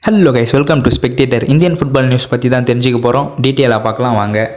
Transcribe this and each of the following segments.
Hello guys, welcome to spectator. Indian football news பற்றி தான் தெரிஞ்சுக்க போகிறோம். டீட்டெயிலாக பார்க்கலாம் வாங்க.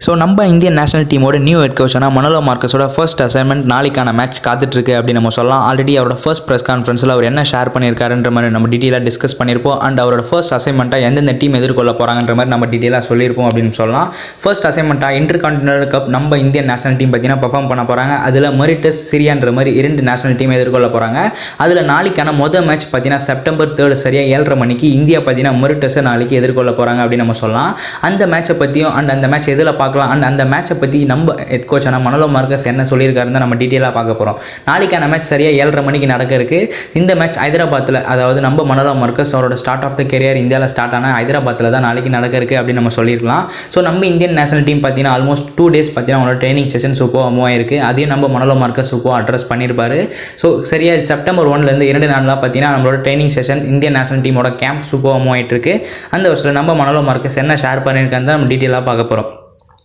ஸோ நம்ம இந்தியன் நேஷனல் டீமோட நியூ ஹெட் கோச்சான மனோலோ மார்க்கஸோட ஃபர்ஸ்ட் அசைன்மெண்ட் நாளைக்கான மேட்ச் காத்துட்ருக்கு அப்படின்னு நம்ம சொல்லலாம். ஆல்ரெடி அவரோட ஃபர்ஸ்ட் ப்ரெஸ் கான்ஃபரன்ஸில் அவர் என்ன ஷேர் பண்ணியிருக்காருன்ற மாதிரி நம்ம டீட்டெயிலாக டிஸ்கஸ் பண்ணியிருப்போம். அண்ட் அவரோட ஃபர்ஸ்ட் அசைன்மெண்ட்டாக எந்தெந்த டீம் எதிர்கொள்ள போகிறாங்கன்ற மாதிரி நம்ம டீட்டெயிலாக சொல்லியிருப்போம் அப்படின்னு சொல்லலாம். ஃபர்ஸ்ட் அசைன்மெண்ட்டாக இன்டர் கான்டினென்டல் கப் நம்ம இந்தியன் நேஷனல் டீம் பார்த்தீங்கன்னா பெர்ஃபார்ம் பண்ண போகிறாங்க. அதில் மொரிட்டஸ், சிரியான்ற மாதிரி 2 நேஷனல் டீம் எதிர்கொள்ள போகிறாங்க. அதில் நாளைக்கான மொதல் மேட்ச் பார்த்தீங்கன்னா செப்டம்பர் 3 சரியாக 7:30 மணிக்கு இந்தியா பார்த்தீங்கன்னா மொரிட்டஸை நாளைக்கு எதிர்கொள்ள போகிறாங்க அப்படின்னு நம்ம சொல்லலாம். அந்த மேட்சை பற்றியும் அண்ட் அந்த மேட்ச் எதில் பார்க்கலாம் அண்ட் அந்த மேட்சை பற்றி நம்ம ஹெட் கோச்சான மனோலோ மார்க்கஸ் என்ன சொல்லியிருக்காருன்னு நம்ம டீட்டெயிலாக பார்க்க போகிறோம். நாளைக்கான மேட்ச் சரியாக 7:30 மணிக்கு நடக்க இருக்குது. இந்த மேட்ச் ஹைதராபாத்தில், அதாவது நம்ம மனோலோ மார்க்கஸ் அவரோட ஸ்டார்ட் ஆஃப் த கெரியர் இந்தியாவில் ஸ்டார்ட் ஆனால் ஹைதராபாத்தில் தான் நாளைக்கு நடக்க இருக்குது அப்படின்னு நம்ம சொல்லியிருக்கலாம். ஸோ நம்ம இந்தியன் நேஷனல் டீம் பார்த்தீங்கன்னா ஆல்மோஸ்ட் 2 days பார்த்தீங்கன்னா அவங்களோட ட்ரைனிங் செஷன் சூப்பராக மூவ் ஆயிருக்கு. அதையும் நம்ம மனோலோ மார்க்கஸ் சூப்பராக அட்ரஸ் பண்ணியிருப்பாரு. ஸோ சரியாக செப்டம்பர் 1 2 நாளாக பார்த்தீங்கன்னா நம்மளோட ட்ரைனிங் செஷன் இந்தியன் நேஷனல் டீமோட கேம்ப் சூப்பராக மூவ் ஆகிட்டு இருக்கு. அந்த வருஷத்தில் நம்ம மனோலோ மார்க்கஸ் என்ன ஷேர் பண்ணியிருக்கான்னு நம்ம டீட்டெயிலாக பார்க்க போகிறோம்.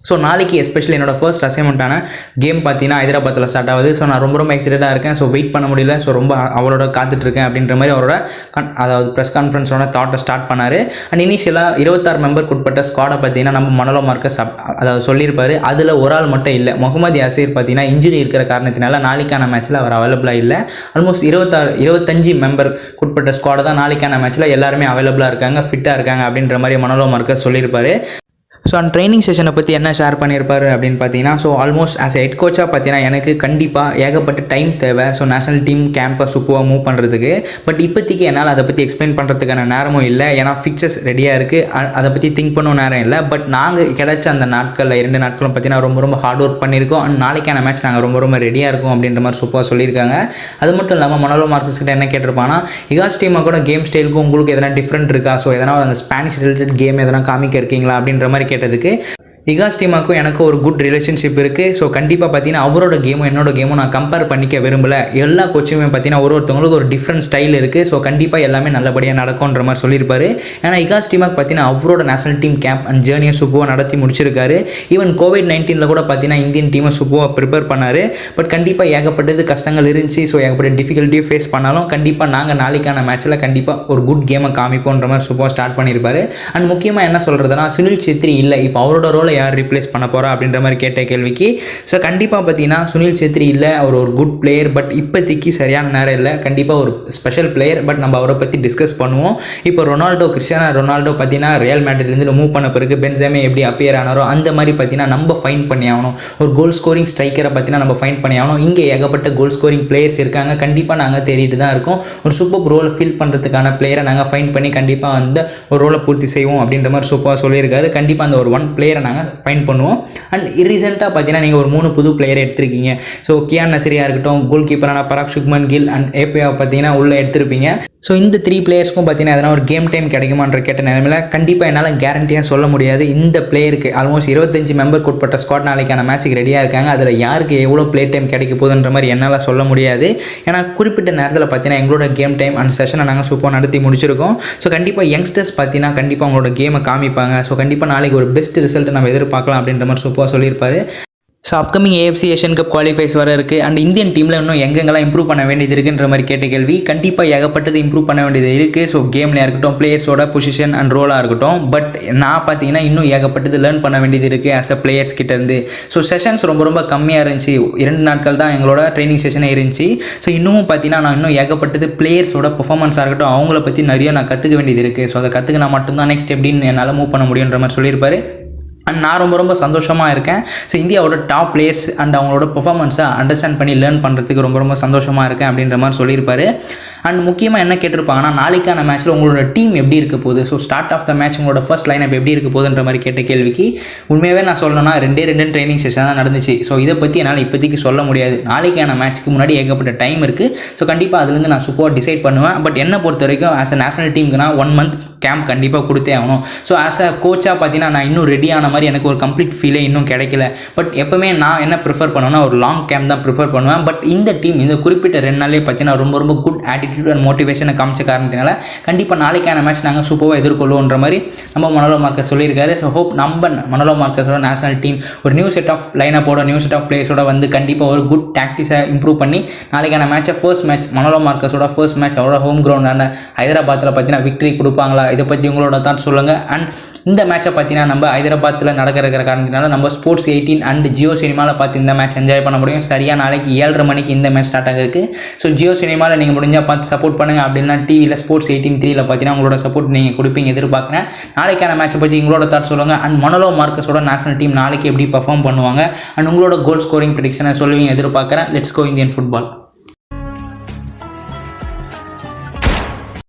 ஸோ நாளைக்கு எஸ்பெஷலி என்னோட ஃபர்ஸ்ட் அசைன்மெண்ட்டான கேம் பார்த்தீங்கன்னா ஹைதராபாத்தில் ஸ்டார்ட் ஆகுது. ஸோ நான் ரொம்ப எக்ஸைட்டடாக இருக்கேன். ஸோ வெயிட் பண்ண முடியல. ஸோ ரொம்ப அவரோட காத்துட்ருக்கேன் அப்படின்ற மாதிரி அவரோட அதாவது ப்ரெஸ் கான்ஃபரன்ஸோட தாட்டை ஸ்டார்ட் பண்ணார். அண்ட் இனிஷியலாக 26 மெம்பருக்கு உட்பட்ட ஸ்குவாடை பார்த்தீங்கன்னா நம்ம மனோலோ மார்க்கஸ் அதாவது சொல்லியிருப்பார். அதில் ஒரு ஆள் மட்டும் இல்லை, முகமது யாசிர் பார்த்தீங்கன்னா இன்ஜுரி இருக்கிற காரணத்தினால நாளைக்கான மேட்ச்சில் அவர் அவைலபிளாக இல்லை. ஆல்மோஸ்ட் 25 மெம்பருக்கு உட்பட்ட ஸ்குவாடை தான் நாளைக்கான மேட்ச்சில் எல்லாருமே அவைலபிளாக இருக்காங்க, ஃபிட்டாக இருக்காங்க அப்படின்ற மாதிரி மனோலோ மார்க்கஸ் சொல்லியிருப்பார். ஸோ அந்த ட்ரைனிங் செஷனை பற்றி என்ன ஷேர் பண்ணியிருப்பார் அப்படின்னு பார்த்தீங்கன்னா, ஸோ ஆல்மோஸ்ட் ஆஸ் ஹெட் கோச்சாக பார்த்தீங்கன்னா எனக்கு கண்டிப்பாக ஏகப்பட்ட டைம் தேவை. ஸோ நேஷனல் டீம் கேம்பை சூப்பராக மூவ் பண்ணுறதுக்கு. பட் இப்போதைக்கு என்னால் அதை பற்றி எக்ஸ்பிளைன் பண்ணுறதுக்கான நேரமும் இல்லை. ஏன்னா ஃபிக்சர்ஸ் ரெடியாக இருக்குது, அதை பற்றி திங்க் பண்ணவும் நேரம் இல்லை. பட் நாங்கள் கிடைச்ச அந்த நாட்களில் 2 நாட்களும் பார்த்தீங்கன்னா ரொம்ப ஹார்ட் ஒர்க் பண்ணியிருக்கோம். அண்ட் நாளைக்கான மேட்ச் நாங்கள் ரொம்ப ரெடியாக இருக்கும் அப்படின்ற மாதிரி சூப்பராக சொல்லியிருக்காங்க. அது மட்டும் இல்லாமல் மனோலோ மார்க்கஸ் கிட்ட என்ன கேட்டிருப்பாங்கன்னா, இகாஸ் டீமாக கூட கேம் ஸ்டைலுக்கும் உங்களுக்கு எதனா டிஃப்ரெண்ட் இருக்கா, ஸோ எதனா அந்த ஸ்பானிஷ் ரிலேட்டட் கேம் எதனா காமிக்க இருக்கீங்களா அப்படின்ற மாதிரி கேட்டதுக்கு, இகாஸ் டீமாக்கும் எனக்கு ஒரு குட் ரிலேஷன்ஷிப் இருக்குது. ஸோ கண்டிப்பாக பார்த்தீங்கன்னா அவரோட கேமும் என்னோட கேமும் நான் கம்பேர் பண்ணிக்க விரும்பலை. எல்லா கோச்சுமே பார்த்தீங்கன்னா ஒருத்தவங்களுக்கு ஒரு டிஃப்ரெண்ட் ஸ்டைல் இருக்குது. ஸோ கண்டிப்பாக எல்லாமே நல்லபடியாக நடக்கும்ன்ற மாதிரி சொல்லியிருப்பாரு. ஏன்னா இகாஸ் டீமாக்கு பார்த்தீங்கன்னா அவரோட நேஷனல் டீம் கேம்ப் அண்ட் ஜேர்னியை சூப்பராக நடத்தி முடிச்சிருக்காரு. ஈவன் COVID-19 கூட பார்த்தீங்கன்னா இந்தியன் டீமை சூப்பராக ப்ரிப்பேர் பண்ணார். பட் கண்டிப்பாக ஏகப்பட்டது கஷ்டங்கள் இருந்துச்சு. ஸோ ஏகப்பட்ட டிஃபிகல்ட்டியும் ஃபேஸ் பண்ணாலும் கண்டிப்பாக நாங்கள் நாளைக்கான மேட்ச்சில் கண்டிப்பாக ஒரு குட் கேமை காமிப்போன்ற மாதிரி சூப்பராக ஸ்டார்ட் பண்ணியிருப்பாரு. அண்ட் முக்கியமாக என்ன சொல்கிறதுனா, சுனில் சேத்ரி இல்லை, இப்போ அவரோட ரோலை யார் ரிப்ளேஸ் பண்ண போகிறா அப்படின்ற மாதிரி கேட்ட கேள்விக்கு, ஸோ கண்டிப்பாக பார்த்தீங்கன்னா சுனில் சேத்ரி இல்லை, அவர் ஒரு குட் பிளேயர். பட் இப்போதைக்கு சரியான நேரம் இல்லை. கண்டிப்பாக ஒரு ஸ்பெஷல் பிளேயர். பட் நம்ம அவரை பற்றி டிஸ்கஸ் பண்ணுவோம். இப்போ கிறிஸ்டியானோ ரொனால்டோ பார்த்தீங்கன்னா ரியல் மேட்ரிட்லேருந்து மூவ் பண்ண பிறகு பென்செமா எப்படி அப்பியர் ஆனாரோ அந்த மாதிரி பார்த்தீங்கன்னா நம்ம ஃபைன் பண்ணி ஆகணும். ஒரு கோல் ஸ்கோரிங் ஸ்ட்ரைக்கரை பார்த்தீங்கன்னா நம்ம ஃபைன் பண்ணி ஆகணும். இங்கே ஏகப்பட்ட கோல் ஸ்கோரிங் பிளேயர்ஸ் இருக்காங்க. கண்டிப்பாக நாங்கள் தேடிட்டு தான் இருக்கோம். ஒரு சூப்பர் ரோலை ஃபில் பண்ணுறதுக்கான பிளேயரை நாங்கள் ஃபைன் பண்ணி கண்டிப்பாக அந்த ஒரு ரோலை பூர்த்தி செய்வோம் அப்படின்ற மாதிரி சூப்பராக சொல்லியிருக்காரு. கண்டிப்பாக அந்த ஒரு 1 பிளேயரை நாங்கள் ஃபைன் பண்ணுவோம். அண்ட் ரீசெண்டாக பார்த்தீங்கன்னா நீங்கள் ஒரு 3 புது பிளேயரை எடுத்திருக்கீங்க. ஸோ கியான் நசிரியா இருக்கட்டும், கோல் கீப்பரான பராக் சுக்மன் கில் அண்ட் ஏபியா பார்த்தீங்கன்னா உள்ளே எடுத்திருப்பீங்க. ஸோ இந்த 3 பிளேயர்ஸ்க்கும் பார்த்தீங்கன்னா எதனா ஒரு கேம் டைம் கிடைக்குமான்ற கேட்ட நிலைமையில் கண்டிப்பாக என்னால் கேரண்டியாக சொல்ல முடியாது. இந்த பிளேயருக்கு ஆல்மோஸ்ட் 25 மெம்பருக்கு உட்பட்ட ஸ்குவாட் நாளைக்கான மேட்ச்சுக்கு ரெடியாக இருக்காங்க. அதில் யாருக்கு எவ்வளோ பிளே டைம் கிடைக்க போகுதுன்ற மாதிரி என்னால் சொல்ல முடியாது. ஏன்னா குறிப்பிட்ட நேரத்தில் பார்த்தீங்கன்னா எங்களோட கேம் டைம் அண்ட் செஷனை நாங்கள் சூப்பராக நடத்தி முடிச்சிருக்கோம். ஸோ கண்டிப்பாக யங்ஸ்டர்ஸ் பார்த்தீங்கன்னா கண்டிப்பாக அவங்களோட கேமை காமிப்பாங்க. ஸோ கண்டிப்பாக நாளைக்கு ஒரு பெஸ்ட் ரிசல்ட்டை நம்ம எதிர்பார்க்கலாம் அப்படின்ற மாதிரி சூப்பராக சொல்லியிருப்பாரு. So upcoming AFC Asian cup qualifies வர இருக்குது. அண்ட் இந்தியன் டீமில் இன்னும் எங்கெங்கெல்லாம் இம்ப்ரூவ் பண்ண வேண்டியது இருக்குன்ற மாதிரி கேட்ட கேள்வி, கண்டிப்பாக ஏகப்பட்டது இம்ப்ரூவ் பண்ண வேண்டியது இருக்குது. ஸோ கேமில் இருக்கட்டும், பிளேயர்ஸோட பொசிஷன் அண்ட் ரோலாக இருக்கட்டும். பட் நான் பார்த்தீங்கன்னா இன்னும் ஏகப்பட்டது லேர்ன் பண்ண வேண்டியது இருக்குது ஆஸ் அ பிளேயர்ஸ் கிட்டேருந்து. ஸோ செஷன்ஸ் ரொம்ப கம்மியாக இருந்துச்சு. 2 நாட்கள் தான் எங்களோட ட்ரைனிங் செஷனே இருந்துச்சு. ஸோ இன்னமும் பார்த்தீங்கன்னா நான் இன்னும் ஏகப்பட்டது பிளேயர்ஸோட பெர்ஃபார்மன்ஸாக இருக்கட்டும், அவங்கள பற்றி நிறைய நான் கற்றுக்க வேண்டியது இருக்குது. ஸோ அதை கற்றுக்கினா மட்டும்தான் நெக்ஸ்ட் எப்படின்னு என்னால் மூவ் பண்ண முடியுன்ற மாதிரி சொல்லியிருப்பாரு. அண்ட் நான் ரொம்ப சந்தோஷமாக இருக்கேன். ஸோ இந்தியாவோட டாப் பிளேயர்ஸ் அண்ட் அவங்களோட பெர்ஃபார்மன்ஸை அண்டர்ஸ்டாண்ட் பண்ணி லேர்ன் பண்ணுறதுக்கு ரொம்ப சந்தோஷமாக இருக்கேன் அப்படின்ற மாதிரி சொல்லியிருப்பாரு. அண்ட் முக்கியமாக என்ன கேட்டிருப்பாங்கன்னா, நாளைக்கான மேட்ச்சில் உங்களோட டீம் எப்படி இருக்க போகுது, so start of the match உங்களோட ஃபர்ஸ்ட் லைனப் எப்படி இருக்க போகுதுன்ற மாதிரி கேட்ட கேள்விக்கு, உண்மையாகவே நான் சொல்லணும்னா 2 ட்ரைனிங் செஷன் தான் நடந்துச்சு. ஸோ இதை பற்றி என்னால் இப்போதைக்கு சொல்ல முடியாது. நாளைக்கான மேட்ச்சுக்கு முன்னாடி ஏகப்பட்ட டைம் இருக்குது. ஸோ கண்டிப்பாக அதுலேருந்து நான் சூப்பராக டிசைட் பண்ணுவேன். பட் என்னை பொறுத்த வரைக்கும் ஆஸ் அ நேஷனல் டீமுக்கு நான் 1 மந்த் கேம்ப் கண்டிப்பாக கொடுத்தே ஆகணும். ஸோ ஆஸ் அ கோச்சாக பார்த்தீங்கன்னா நான் இன்னும் ரெடியான மாதிரி எனக்கு ஒரு கம்ப்ளீட் ஃபீலே இன்னும் கிடைக்கல. பட் எப்போவுமே நான் என்ன ப்ரிஃபர் பண்ணுவேன்னா ஒரு லாங் கேம்ப் தான் ப்ரிஃபர் பண்ணுவேன். பட் இந்த டீம் இந்த குறிப்பிட்ட 2 நாள்லேயே பார்த்தீங்கன்னா ரொம்ப குட் ஆட்டிடியூட் ஆட்டிடியூட் அண்ட் மோட்டிவேஷனை காமிச்ச காரணத்தினால கண்டிப்பாக நாளைக்கான மேட்ச் நாங்கள் சூப்பராக எதிர்கொள்வோன்ற மாதிரி நம்ம மனோலோ மார்க்கஸ் சொல்லியிருக்காரு. ஸோ ஹோப் நம்ம மனோலோ மார்க்கஸோட நேஷனல் டீம் ஒரு நியூ செட் ஆஃப் லைனப்போட நியூ செட் ஆஃப் பிளேயர்ஸோட வந்து கண்டிப்பாக ஒரு குட் டாக்டிக்ஸை இம்ப்ரூவ் பண்ணி நாளைக்கான மேட்சை ஃபர்ஸ்ட் மேட்ச் மனோலோ மார்க்கஸோட ஃபர்ஸ்ட் மேட்ச் அவரோட ஹோம் கிரவுண்டான ஹைதராபாத்தில் பார்த்தீங்கன்னா விக்டரி கொடுப்பாங்களா, இதை பற்றி உங்களோட தான் சொல்லுங்கள். அண்ட் இந்த மேட்சை பார்த்தீங்கன்னா நம்ம ஹைதராபாத்தில் நடக்கிற காரணத்தினால நம்ம ஸ்போர்ட்ஸ் 18 அண்ட் ஜியோ சினிமாவில் பார்த்து இந்த மேட்ச் என்ஜாய் பண்ண முடியும். சரியாக நாளைக்கு 7:30 மணிக்கு இந்த மேட்ச் ஸ்டார்ட் ஆகிருக்கு. ஸோ ஜியோ சினிமாவில் நீங்கள் முடிஞ்சால் பார்த்து சப்போர்ட் பண்ணுங்கள். அப்படின்னா டிவியில் ஸ்போர்ட்ஸ் 18:3 பார்த்தீங்கன்னா உங்களோட சப்போர்ட் நீங்கள் கொடுப்பீங்க எதிர்பார்க்குறேன். நாளைக்கான மேட்சை பற்றி உங்களோட தாட் சொல்லுங்கள். அண்ட் மனோலோ மார்க்கஸோட நேஷனல் டீம் நாளைக்கு எப்படி பர்ஃபார்ம் பண்ணுவாங்க அண்ட் உங்களோட கோல் ஸ்கோரிங் ப்ரெடிக்ஷனை சொல்லுவீங்க எதிர்பார்க்குறேன். Let's go Indian football.